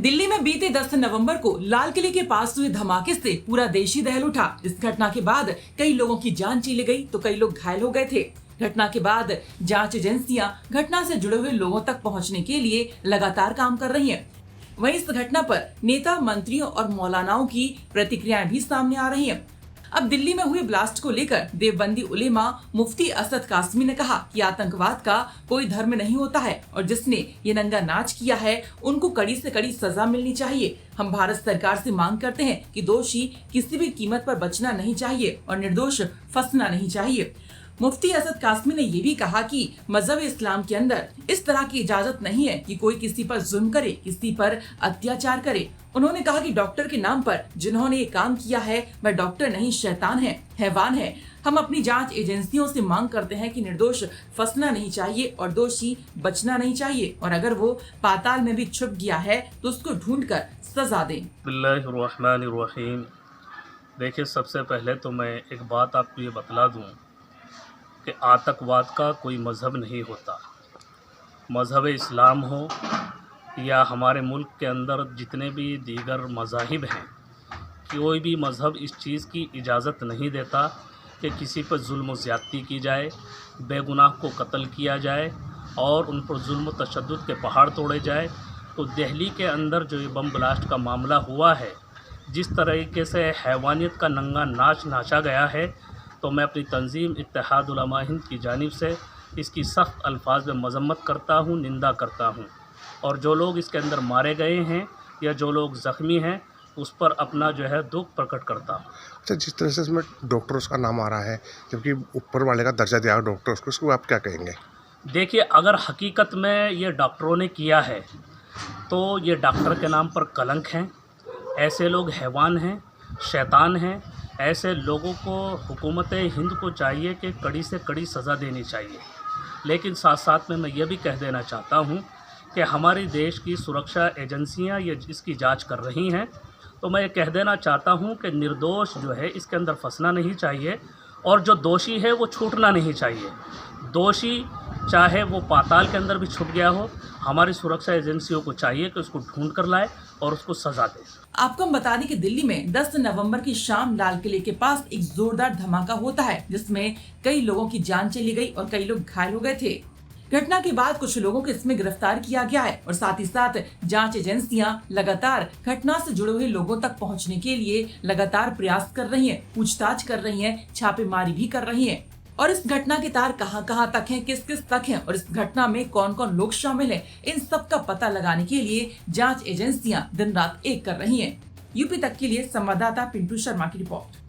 दिल्ली में बीते 10 नवंबर को लाल किले के पास हुए धमाके से पूरा देश ही दहल उठा। इस घटना के बाद कई लोगों की जान चली गई तो कई लोग घायल हो गए थे। घटना के बाद जांच एजेंसियां घटना से जुड़े हुए लोगों तक पहुंचने के लिए लगातार काम कर रही हैं। वहीं इस घटना पर नेता, मंत्रियों और मौलानाओं की प्रतिक्रियाएं भी सामने आ रही हैं। अब दिल्ली में हुए ब्लास्ट को लेकर देवबंदी उलेमा मुफ्ती असद कासमी ने कहा कि आतंकवाद का कोई धर्म नहीं होता है और जिसने ये नंगा नाच किया है उनको कड़ी से कड़ी सजा मिलनी चाहिए। हम भारत सरकार से मांग करते हैं कि दोषी किसी भी कीमत पर बचना नहीं चाहिए और निर्दोष फंसना नहीं चाहिए। मुफ्ती असद कासमी ने ये भी कहा कि मजहब इस्लाम के अंदर इस तरह की इजाजत नहीं है कि कोई किसी पर जुल्म करे, किसी पर अत्याचार करे। उन्होंने कहा कि डॉक्टर के नाम पर जिन्होंने ये काम किया है वह डॉक्टर नहीं, शैतान है, हैवान है। हम अपनी जांच एजेंसियों से मांग करते हैं कि निर्दोष फंसना नहीं चाहिए और दोषी बचना नहीं चाहिए और अगर वो पाताल में भी छुप गया है तो उसको ढूंढकर सजा दें। बिस्मिल्लाहिर्रहमानिर्रहीम। देखिए, सबसे पहले तो मैं एक बात आपको ये बतला दूं कि आतंकवाद का कोई मज़हब नहीं होता। मज़हब इस्लाम हो या हमारे मुल्क के अंदर जितने भी दीगर मज़ाहिब हैं, कोई भी मज़हब इस चीज़ की इजाज़त नहीं देता कि किसी पर जुल्म व ज़्यादती की जाए, बेगुनाह को कत्ल किया जाए और उन पर जुल्म व तशद्दुद के पहाड़ तोड़े जाए। तो दिल्ली के अंदर जो ये बम ब्लास्ट का मामला हुआ है, जिस तरीके से हैवानियत का नंगा नाच नाचा गया है, तो मैं अपनी तंजीम इत्तेहाद उलमा हिंद की जानिब से इसकी सख्त अल्फाज में मजम्मत करता हूँ, निंदा करता हूँ। और जो लोग इसके अंदर मारे गए हैं या जो लोग ज़ख्मी हैं उस पर अपना जो है दुख प्रकट करता हूँ। अच्छा, जिस तरह से इसमें डॉक्टर्स का नाम आ रहा है, जबकि ऊपर वाले का दर्जा दिया डॉक्टर्स को, उसको आप क्या कहेंगे? देखिए, अगर हकीकत में ये डॉक्टरों ने किया है तो ये डॉक्टर के नाम पर कलंक हैं। ऐसे लोग हैवान हैं, शैतान हैं। ऐसे लोगों को हुकूमत हिंद को चाहिए कि कड़ी से कड़ी सज़ा देनी चाहिए। लेकिन साथ साथ में मैं ये भी कह देना चाहता हूँ कि हमारी देश की सुरक्षा एजेंसियाँ ये इसकी जांच कर रही हैं, तो मैं ये कह देना चाहता हूँ कि निर्दोष जो है इसके अंदर फंसना नहीं चाहिए और जो दोषी है वो छूटना नहीं चाहिए। दोषी चाहे वो पाताल के अंदर भी छुप गया हो, हमारी सुरक्षा एजेंसियों को चाहिए कि उसको ढूंढ कर लाए और उसको सजा दे। आपको हम बता दें कि दिल्ली में 10 नवंबर की शाम लाल किले के पास एक जोरदार धमाका होता है जिसमें कई लोगों की जान चली गई और कई लोग घायल हो गए थे। घटना के बाद कुछ लोगों को इसमें गिरफ्तार किया गया है और साथ ही साथ जांच एजेंसियां लगातार घटना से जुड़े हुए लोगों तक पहुंचने के लिए लगातार प्रयास कर रही हैं, पूछताछ कर रही हैं, छापेमारी भी कर रही हैं। और इस घटना के तार कहां तक हैं, किस किस तक हैं और इस घटना में कौन कौन लोग शामिल हैं, इन सब का पता लगाने के लिए जांच एजेंसियां दिन रात एक कर रही हैं। यूपी तक के लिए संवाददाता पिंटू शर्मा की रिपोर्ट।